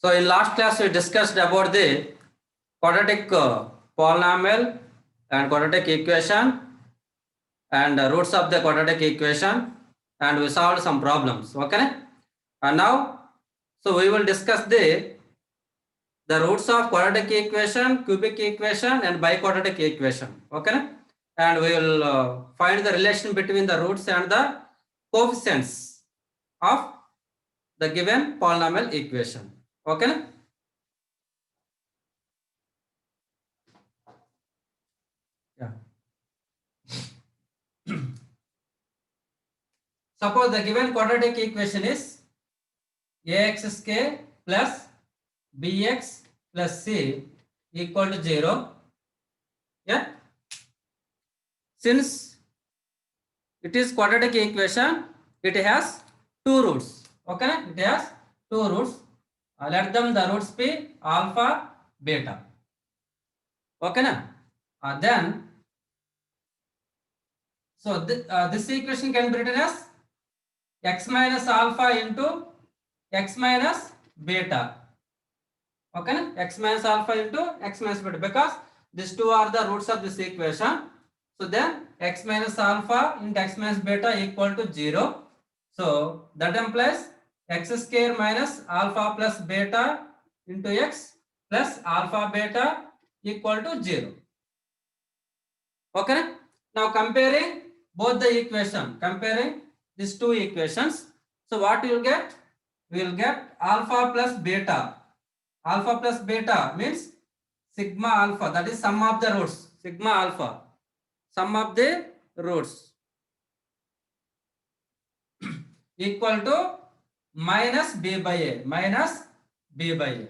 So in last class we discussed about the quadratic polynomial and quadratic equation and roots of the quadratic equation, and we solved some problems. Okay, and now so we will discuss the roots of quadratic equation, cubic equation and biquadratic equation. Okay, and we will find the relation between the roots and the coefficients of the given polynomial equation. Okay. Yeah. Suppose the given quadratic equation is axk plus bx plus c equal to 0. Yeah. Since it is quadratic equation, it has two roots. Okay. It has two roots. Let them the roots be alpha, beta. Okay. Then, so this equation can be written as x minus alpha into x minus beta. Okay, x minus alpha into x minus beta, because these two are the roots of this equation. So then x minus alpha into x minus beta equal to 0. So that implies x square minus alpha plus beta into x plus alpha beta equal to 0. Okay, now comparing both the equation, comparing these two equations, so what you will get? We will get alpha plus beta. Alpha plus beta means sigma alpha, that is sum of the roots. Sigma alpha, sum of the roots, equal to minus b by a, minus b by a.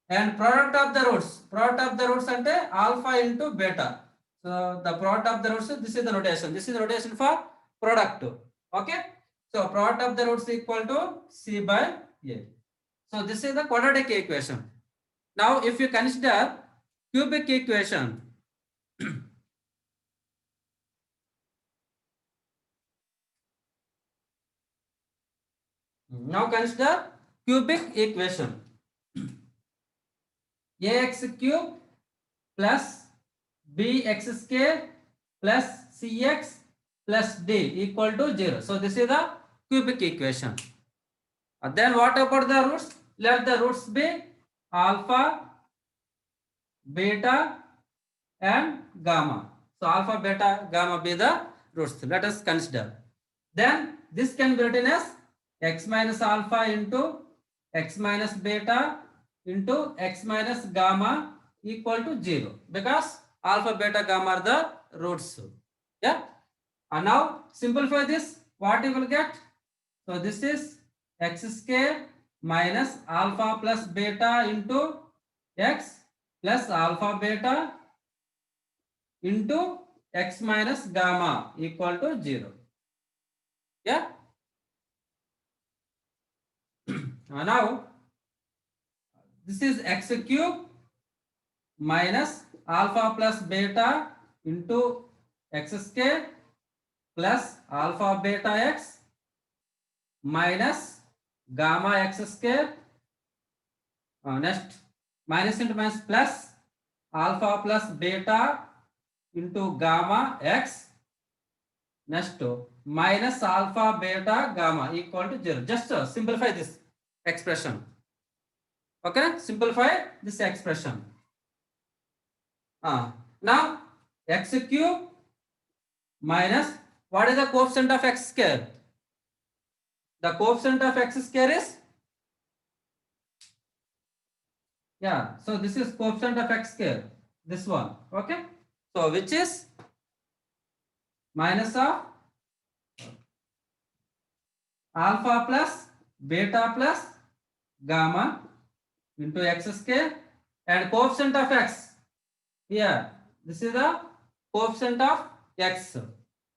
And product of the roots ante alpha into beta. So the product of the roots, this is the notation. This is the notation for product. Okay. So product of the roots equal to c by a. So this is the quadratic equation. Now if you consider cubic equation, now consider cubic equation. Ax cube plus bx square plus cx plus d equal to 0. So this is the cubic equation. Then what about the roots? Let the roots be alpha, beta and gamma. So alpha, beta, gamma be the roots. Let us consider. Then this can be written as x minus alpha into x minus beta into x minus gamma equal to 0, because alpha, beta, gamma are the roots. Yeah. And now simplify this. What you will get? So this is x square minus alpha plus beta into x plus alpha beta into x minus gamma equal to 0. Yeah. Now this is x cube minus alpha plus beta into x square plus alpha beta x minus gamma x square. Next, minus into minus plus alpha plus beta into gamma x. Next, minus alpha beta gamma equal to 0. Just simplify this expression. Okay, simplify this expression. Now x cube minus, what is the coefficient of x square? The coefficient of x square is, yeah, so this is coefficient of x square, this one. Okay, so which is minus of alpha plus beta plus gamma into x square, and coefficient of x, here this is the coefficient of x,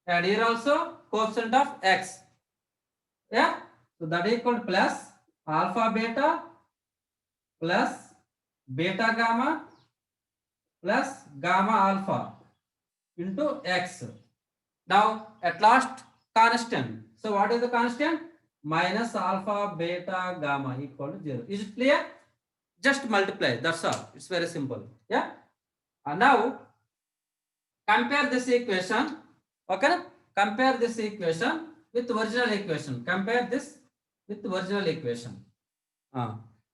and here also coefficient of x. Yeah, so that equal to plus alpha beta plus beta gamma plus gamma alpha into x. Now at last constant. So what is the constant? Minus alpha beta gamma equal to 0. Is it clear? just multiply, that's all. It's very simple. Yeah. Now compare this equation. Okay, compare this equation with original equation. Compare this with original equation.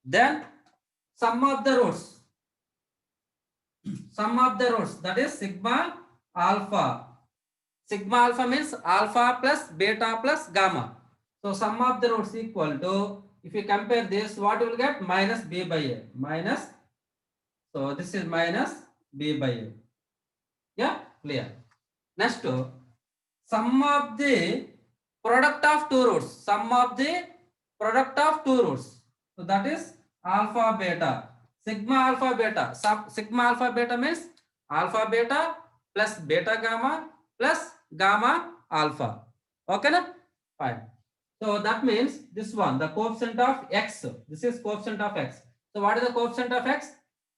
Then sum of the roots. Sum of the roots, that is sigma alpha. Sigma alpha means alpha plus beta plus gamma. So sum of the roots equal to, if you compare this, what you will get? Minus b by a. Minus, so this is minus b by a. Yeah, clear. Next, sum of the product of two roots. Sum of the product of two roots. So that is alpha beta. Sigma alpha beta. Sigma alpha beta means alpha beta plus beta gamma plus gamma alpha. Okay, na? Fine. So that means this one, the coefficient of x. This is coefficient of x. So what is the coefficient of x?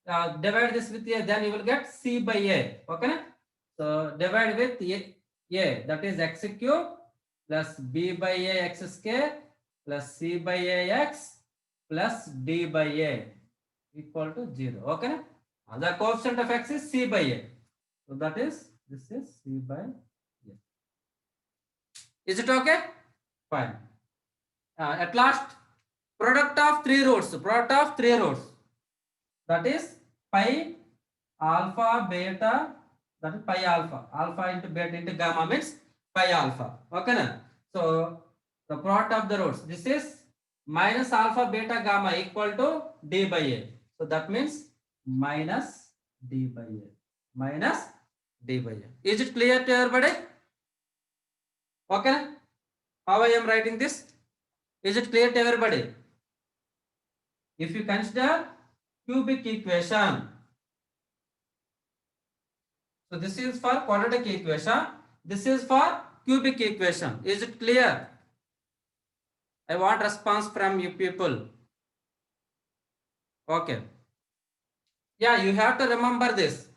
Divide this with a, then you will get c by a. Okay, na? So divide with a, that is x cube plus b by a x square plus c by a x plus d by a equal to 0. Okay, na? The coefficient of x is c by a. So that is, this is c by a. Is it okay? Fine. At last, product of three roots. Product of three roots. That is pi alpha beta. That is pi alpha. Alpha into beta into gamma means pi alpha. Okay, na? So the product of the roots. This is minus alpha beta gamma equal to d by a. So that means minus d by a. Minus d by a. Is it clear to everybody? Okay. How I am writing this? Is it clear to everybody? If you consider cubic equation, so this is for quadratic equation, this is for cubic equation. Is it clear? I want response from you people. Okay. Yeah, you have to remember this.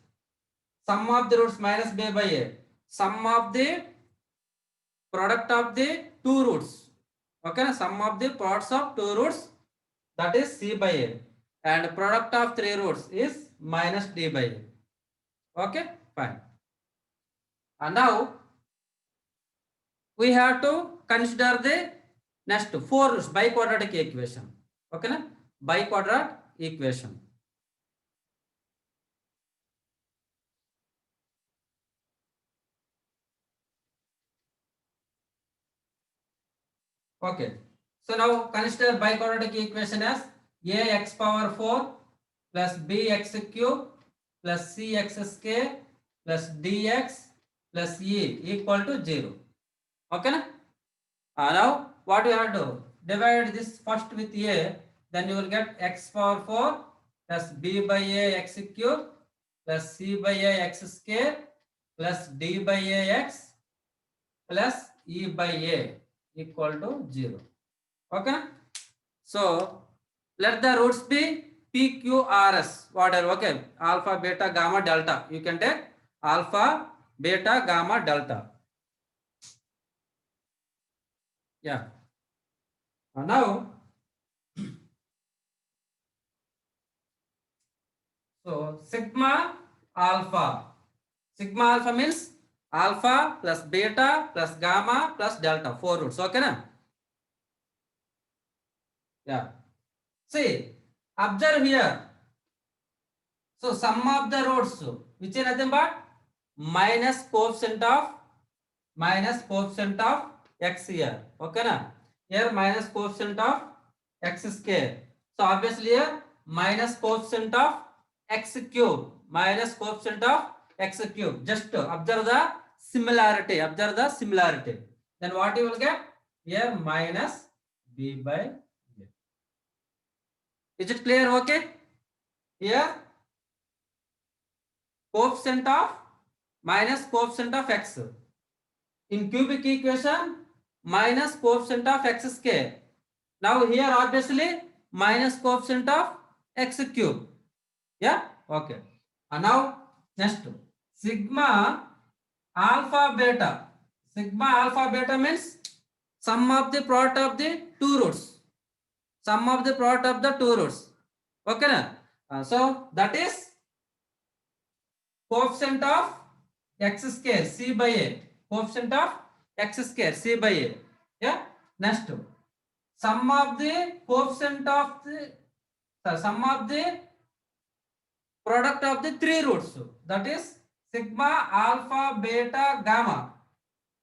Sum of the roots minus b by a. Sum of the product of the two roots. Okay, sum of the products of two roots, that is c by a, and product of three roots is minus d by a. Okay, fine. And now we have to consider the next four roots, biquadratic equation. Okay, na? Biquadratic equation. Okay, so now consider biquadratic equation as ax power 4 plus bx cube plus cx square plus dx plus e equal to 0. Okay, na? Now what you have to do? Divide this first with a, then you will get x power 4 plus b by a x cube plus c by a x square plus d by a x plus e by a equal to 0. Okay, so let the roots be p, q, r, s, whatever. Okay, alpha, beta, gamma, delta. You can take alpha, beta, gamma, delta. Yeah. Now, so sigma alpha. Sigma alpha means alpha plus beta plus gamma plus delta. Four roots. Okay, na? Yeah. See, observe here. So sum of the roots, which is nothing but minus coefficient of x here. Okay, na? Here minus coefficient of x square. So obviously here minus coefficient of x cube. Minus coefficient of x cube. Just observe the similarity. Observe the similarity. Then what you will get? Here minus b by a. Is it clear? Okay. Here coefficient of minus coefficient of x. In cubic equation, minus coefficient of x square. Now here obviously minus coefficient of x cube. Yeah, okay. And now next, sigma alpha beta. Sigma alpha beta means sum of the product of the two roots. Sum of the product of the two roots. Okay na? So that is coefficient of x square c by a. Coefficient of x square c by a. Yeah. Next, sum of the coefficient of the sum of the product of the three roots. That is sigma, alpha, beta, gamma,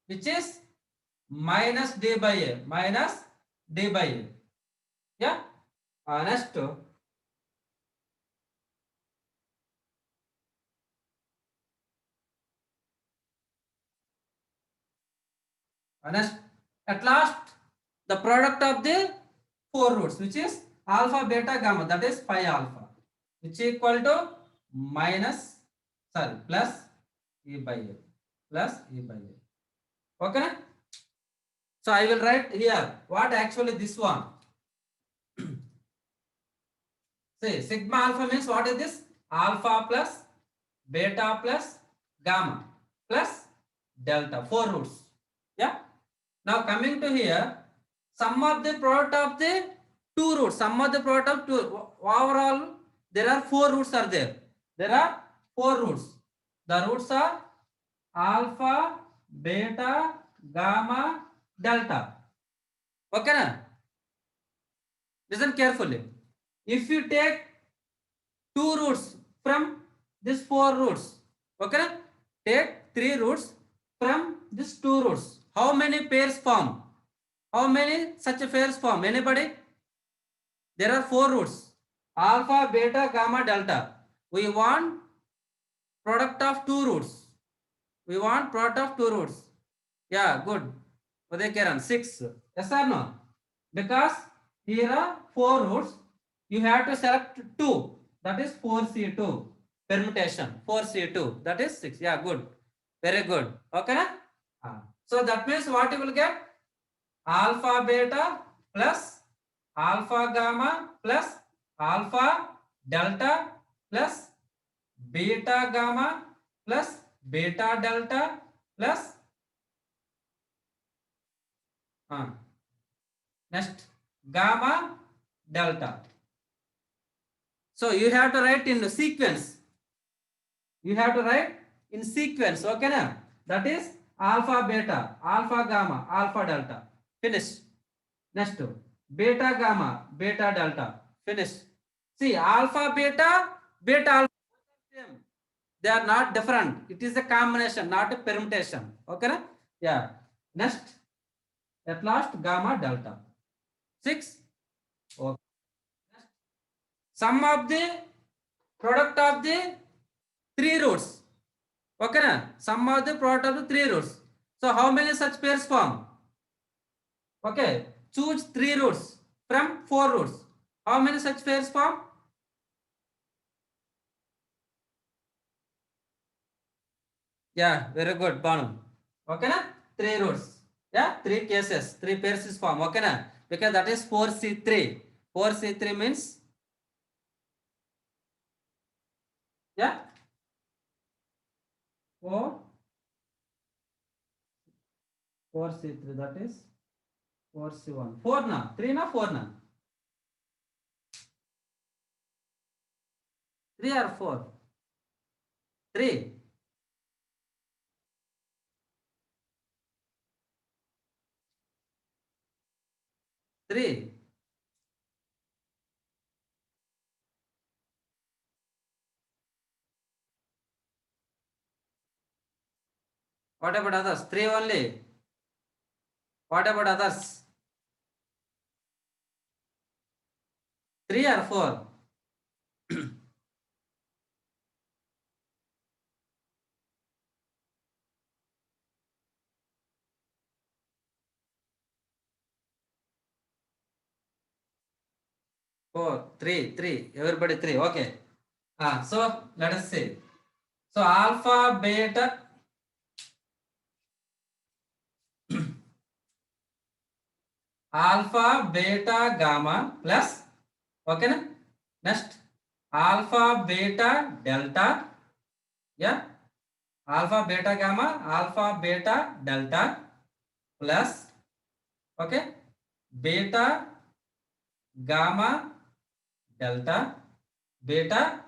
which is minus d by a. Minus d by a. Yeah. Next, next, at last, the product of the four roots, which is alpha, beta, gamma, that is pi alpha, which is equal to minus, sorry, plus e by a, plus e by a. Okay. So I will write here what actually this one. See, sigma alpha means what is this? Alpha plus beta plus gamma plus delta, four roots. Yeah. Now coming to here, sum of the product of the two roots, sum of the product of two, overall there are four roots are there. There are four roots. The roots are alpha, beta, gamma, delta. Okay na? Listen carefully. If you take two roots from these four roots, okay, take three roots from these two roots. How many pairs form? How many such pairs form? Anybody? There are four roots: alpha, beta, gamma, delta. We want product of two roots. We want product of two roots. Yeah, good. Uday Kiran, 6. Yes or no? Because here are four roots. You have to select 2. That is 4C2. Permutation. 4C2. That is 6. Yeah, good. Very good. Okay na? So that means what you will get? Alpha beta plus alpha gamma plus alpha delta plus beta gamma plus beta delta plus next gamma delta. So you have to write in the sequence. You have to write in sequence. Okay na? That is alpha beta, alpha gamma, alpha delta. Finish. Next, beta gamma, beta delta. Finish. See, alpha beta, beta alpha. They are not different. It is a combination, not a permutation. Okay na? Yeah. Next, at last, gamma delta. 6. Okay. Sum of the product of the three roots. Okay na? Sum of the product of the three roots. So how many such pairs form? Okay. Choose three roots from four roots. How many such pairs form? Yeah, very good, Banu. Okay na? Three roots. Yeah, three cases, three pairs is form. Okay na? Because that is 4C3. 4C3 means, yeah, 4C3, that is 4C1. 4 na? 3 na? 4 na? 3 or 4? 3. Three. What about others? 3 only. What about others? 3 or 4? 4, 3, 3. Everybody 3. Okay. So let us see. So alpha, beta, alpha, beta, gamma plus. Okay na? Next, alpha, beta, delta. Yeah. Alpha, beta, gamma, alpha, beta, delta plus. Okay. Beta, gamma, delta beta,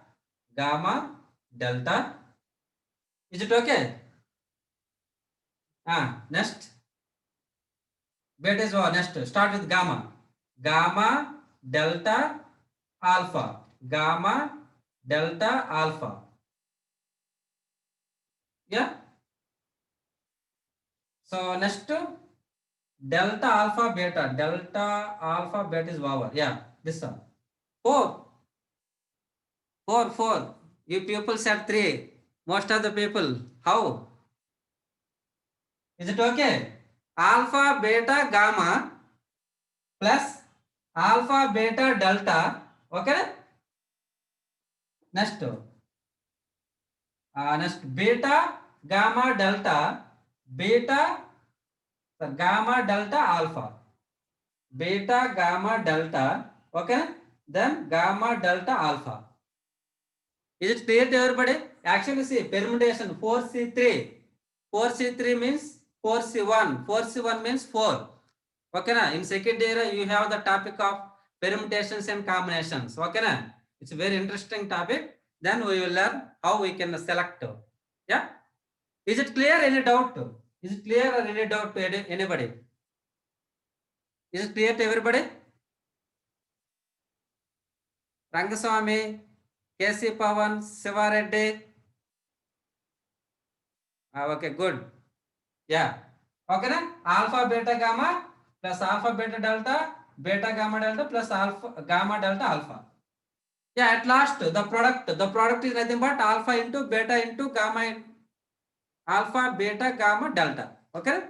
gamma, delta. Is it okay? Next. Beta is what? Next. Start with gamma. Gamma, delta, alpha. Gamma, delta, alpha. Yeah. So next, delta, alpha, beta. Delta, alpha, beta is over. Yeah. This one. 4. 4, 4. You people said 3. Most of the people. How? Is it okay? Alpha, beta, gamma plus alpha, beta, delta. Okay? Next. Next, beta, gamma, delta. Beta, gamma, delta, alpha. Beta, gamma, delta. Okay? Then gamma, delta, alpha. Is it clear to everybody? Actually, see, permutation 4C3. 4C3 means 4C1. 4C1 means 4. Okay, na? In second year, you have the topic of permutations and combinations. Okay, na? It's a very interesting topic. Then we will learn how we can select. Yeah? Is it clear? Any doubt? Is it clear or any doubt to anybody? Is it clear to everybody? Rangaswamy, KC Pavan, Sivareddy. Okay, good. Yeah. Okay, na? Alpha, beta, gamma plus alpha, beta, delta, beta, gamma, delta plus alpha, gamma, delta, alpha. Yeah, at last the product is nothing but alpha into beta into gamma, alpha, beta, gamma, delta. Okay,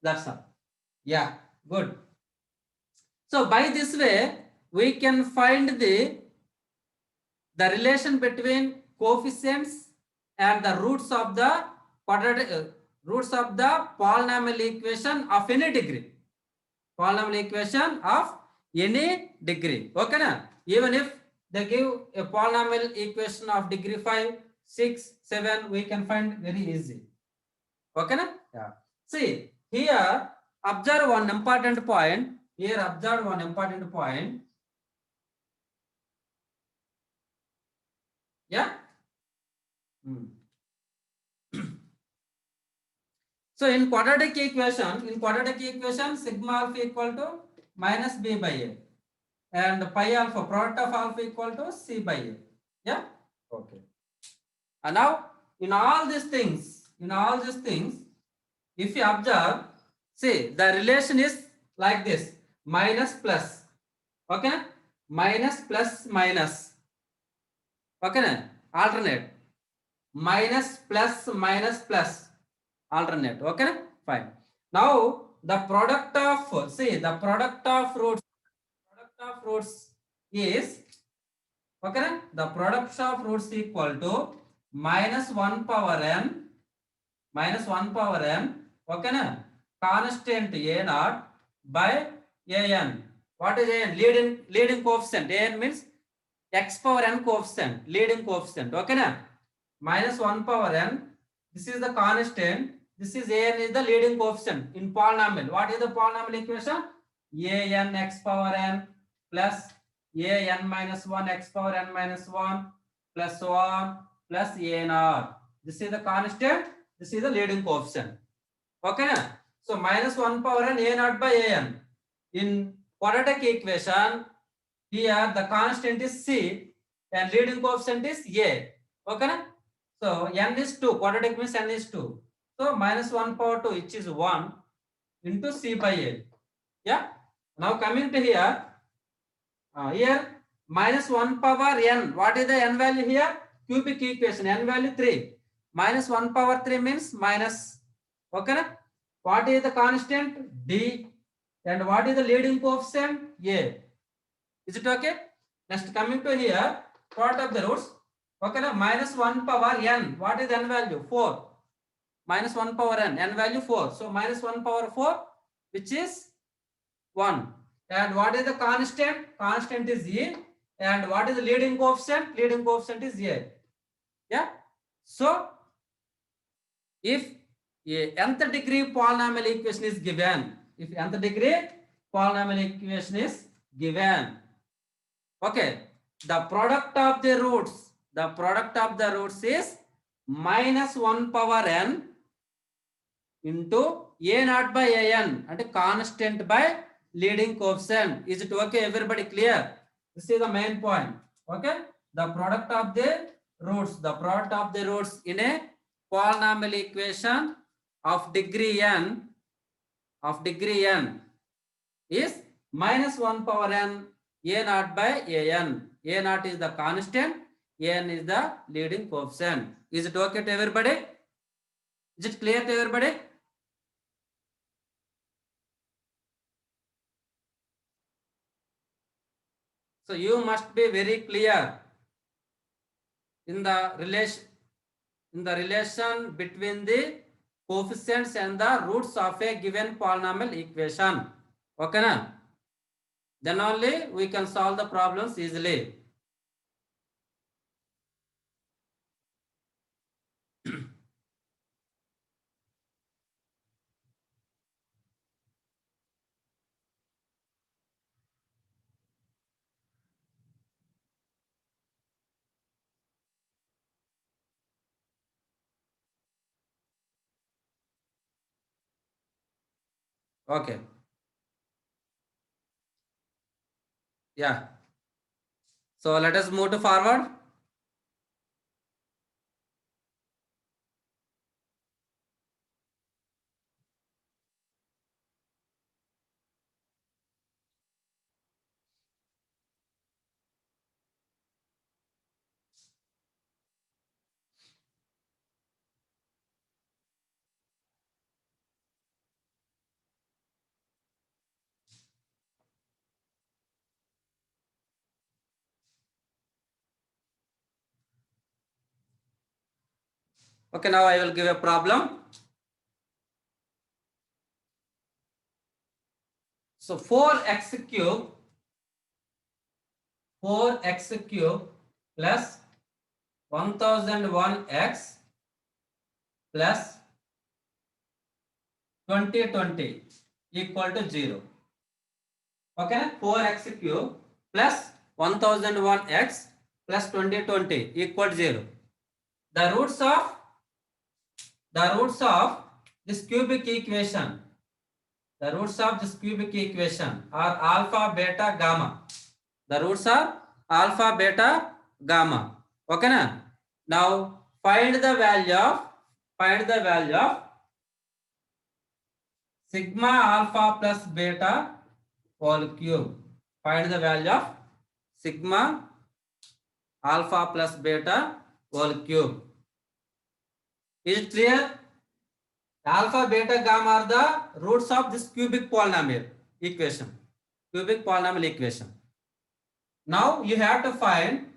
that's all. Yeah, good. So by this way, we can find the relation between coefficients and the roots of the quadratic roots of the polynomial equation of any degree. Polynomial equation of any degree. Okay, na? Even if they give a polynomial equation of degree 5, 6, 7, we can find very easy. Okay, na? Yeah. See, here observe one important point. Here observe one important point. Yeah. So in quadratic equation, sigma alpha equal to minus b by a, and pi alpha, product of alpha equal to c by a. Yeah. Okay. And now in all these things, if you observe, see the relation is like this: minus plus. Okay, minus plus minus. Okay, alternate. Minus plus minus plus. Alternate. Okay, fine. Now the product of, see, the product of roots is, okay, the product of roots equal to minus 1 power n, okay, constant a naught by an. What is an? Leading coefficient. An means x power n coefficient, leading coefficient. Okay, minus 1 power n. This is the constant. This is an is the leading coefficient in polynomial. What is the polynomial equation? An x power n plus an minus 1 x power n minus 1 plus 1 plus a naught. This is the constant. This is the leading coefficient. Okay, so minus 1 power n a naught by an. In quadratic equation, here the constant is c and leading coefficient is a. Okay, so n is 2. Quadratic means n is 2. So minus 1 power 2, which is 1 into c by a. Yeah. Now coming to here, here minus 1 power n. What is the n value here? Cubic equation. N value 3. Minus 1 power 3 means minus. Okay. What is the constant? D. And what is the leading coefficient? A. Is it okay? Next coming to here, product of the roots. Okay, minus 1 power n. What is n value? 4. Minus 1 power n. N value 4. So minus 1 power 4, which is 1. And what is the constant? Constant is e. And what is the leading coefficient? Leading coefficient is a. Yeah. So if a nth degree polynomial equation is given, if nth degree polynomial equation is given, okay, the product of the roots is minus 1 power n into a naught by an, and constant by leading coefficient. Is it okay? Everybody clear? This is the main point. Okay, the product of the roots in a polynomial equation of degree n is minus 1 power n a naught by an. A naught is the constant, n is the leading coefficient. Is it okay to everybody? Is it clear to everybody? So you must be very clear in the relation between the coefficients and the roots of a given polynomial equation. Okay na? Then only we can solve the problems easily. Okay. Yeah. So let us move to forward. Okay, now I will give a problem. So 4x cube plus 1001x plus 2020 equal to 0. Okay, 4x cube plus 1001x plus 2020 equal to 0. The roots of this cubic equation, are alpha, beta, gamma. The roots are alpha, beta, gamma. Okay na? Now find the value of sigma alpha plus beta whole cube. Find the value of sigma alpha plus beta whole cube. Is it clear? Alpha, beta, gamma are the roots of this cubic polynomial equation. Now you have to find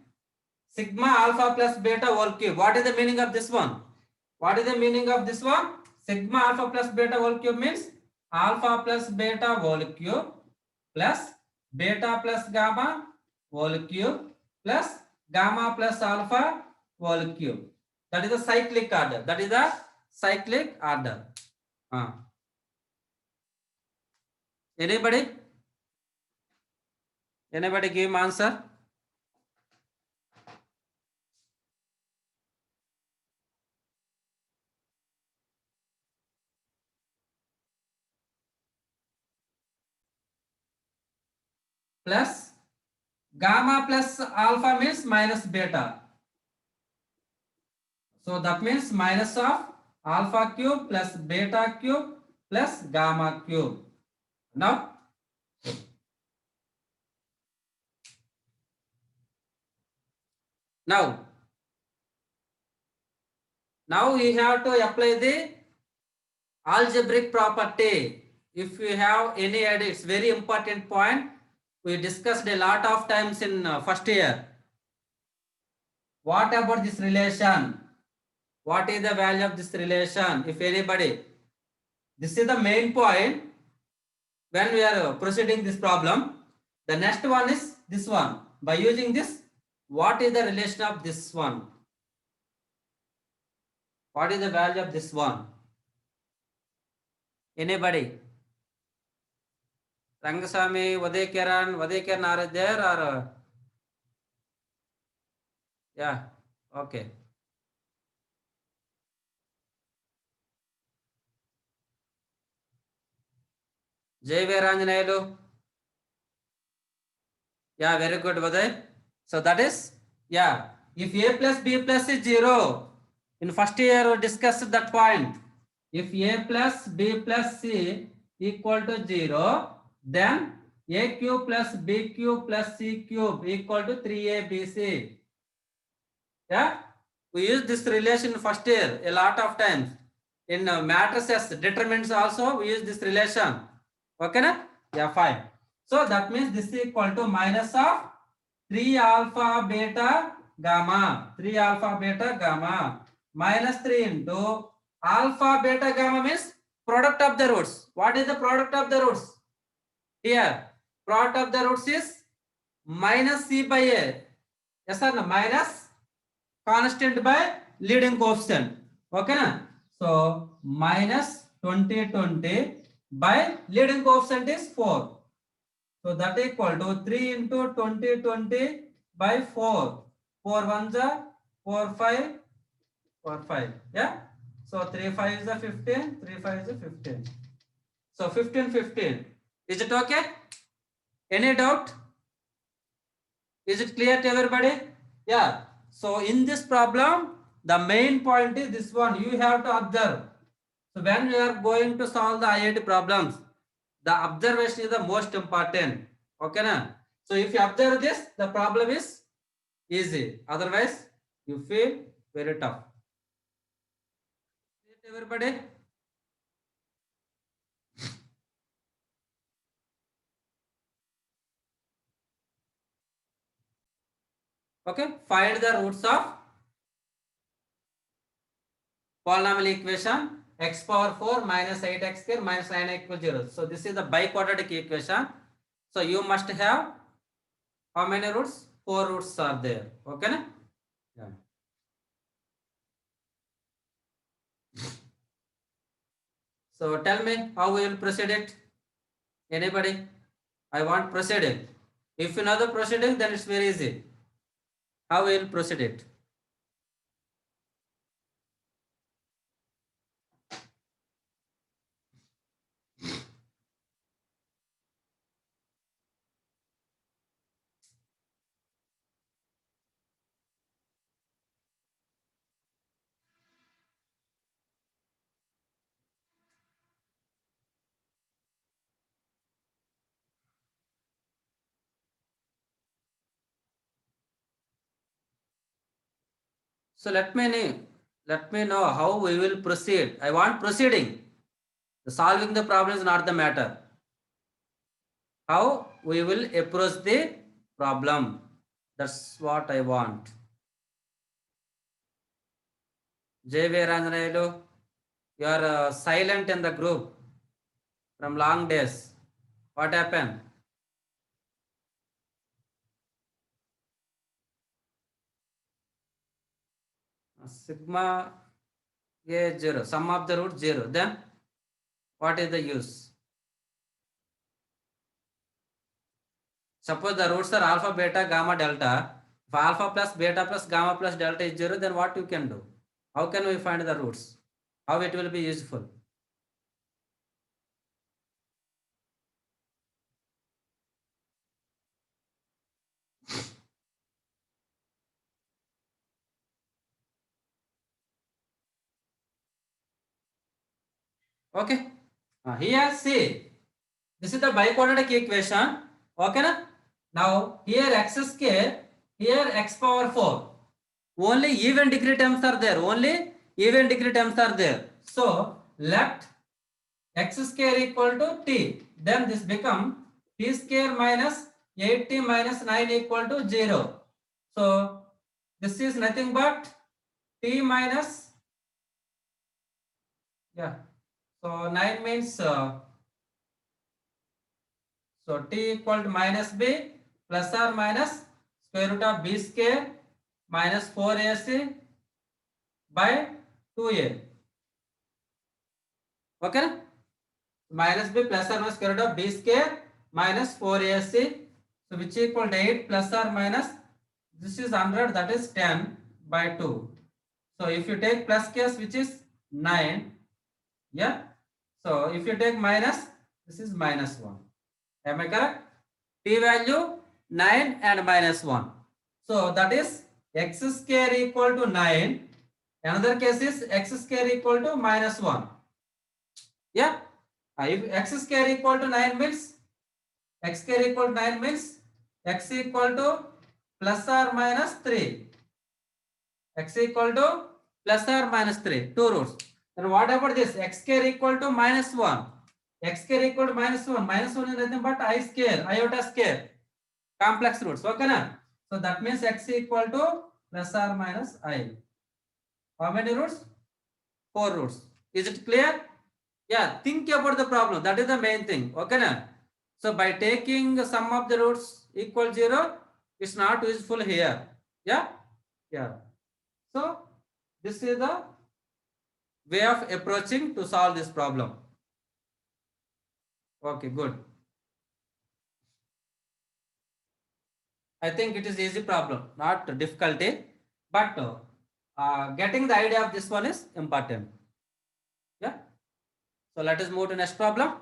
sigma alpha plus beta whole cube. What is the meaning of this one? Sigma alpha plus beta whole cube means alpha plus beta whole cube plus beta plus gamma whole cube plus gamma plus alpha whole cube. That is the cyclic order. Anybody give answer? Plus gamma plus alpha means minus beta. So that means minus of alpha cube plus beta cube plus gamma cube. Now we have to apply the algebraic property. If you have any idea, it's very important point. We discussed a lot of times in first year. What about this relation? What is the value of this relation? If anybody, this is the main point when we are proceeding this problem. The next one is this one. By using this, what is the relation of this one? What is the value of this one? Anybody? Rangasamy, Vadekaran are there or? Yeah. Okay. Jay Veranjanayelu. Yeah, very good, Uday. So that is, yeah, if a plus b plus is 0, in first year we discussed that point. If a plus b plus c equal to 0, then a cube plus b cube plus c cube equal to 3abc. Yeah, we use this relation in first year a lot of times. In matrices, determinants also we use this relation. Okay, na? Yeah, fine. So that means this is equal to minus of 3 alpha beta gamma. 3 alpha beta gamma minus 3 into alpha beta gamma means product of the roots. What is the product of the roots? Here, product of the roots is minus c by a. Yes or no? Minus constant by leading coefficient. Okay na? So minus 20 by leading coefficient is 4. So that equal to 3 into 20 by 4. 4 ones are 4 5 4 5. Yeah. So 3 5 is a 15. 3 5 is a 15. So 15. Is it okay? Any doubt? Is it clear to everybody? Yeah. So in this problem, the main point is this one. You have to observe. So when you are going to solve the IIT problems, the observation is the most important. Okay, na? So if you observe this, the problem is easy. Otherwise, you feel very tough. Everybody. Okay. Find the roots of polynomial equation x power 4 minus 8x square minus 9x equals 0. So this is the biquadratic equation. So you must have how many roots? 4 roots are there. Okay, na? Yeah. So tell me how we will proceed it. Anybody? I want proceeding. If you know the proceeding, then it's very easy. How we will proceed it? So let me know how we will proceed. I want proceeding. Solving the problem is not the matter. How we will approach the problem. That's what I want. J. V. Ranjanayelu, you are silent in the group from long days. What happened? Sigma A 0. Sum of the root 0. Then what is the use? Suppose the roots are alpha, beta, gamma, delta. If alpha plus beta plus gamma plus delta is 0, then what you can do? How can we find the roots? How it will be useful? Okay. Here see, this is the biquadratic equation. Okay na? Now here x square, here x power 4. Only even degree terms are there. Only even degree terms are there. So let x square equal to t. Then this become t square minus 8t minus 9 equal to 0. So this is nothing but t minus, yeah. So 9 means so t equal to minus b plus or minus square root of b square minus 4ac by 2a. Okay. Minus b plus or minus square root of b square minus 4ac, so which equal to 8 plus or minus this is 100, that is 10 by 2. So if you take plus case, which is 9, yeah. So if you take minus, this is minus 1. Am I correct? P value 9 and minus 1. So that is x square equal to 9. Another case is x square equal to minus 1. Yeah. If x square equal to 9 means x square equal to 9 means x equal to plus or minus 3. X equal to plus or minus 3. Two roots. Then what about this? X square equal to minus 1. X square equal to minus 1. Minus 1 is nothing but I square, iota square. Complex roots. Okay na? So that means x equal to plus or minus I. How many roots? 4 roots. Is it clear? Yeah, think about the problem. That is the main thing. Okay na? So by taking the sum of the roots equal 0, it's not useful here. Yeah? Yeah. So this is the way of approaching to solve this problem. Okay, good. I think it is easy problem, not difficulty, but getting the idea of this one is important. Yeah. So let us move to next problem.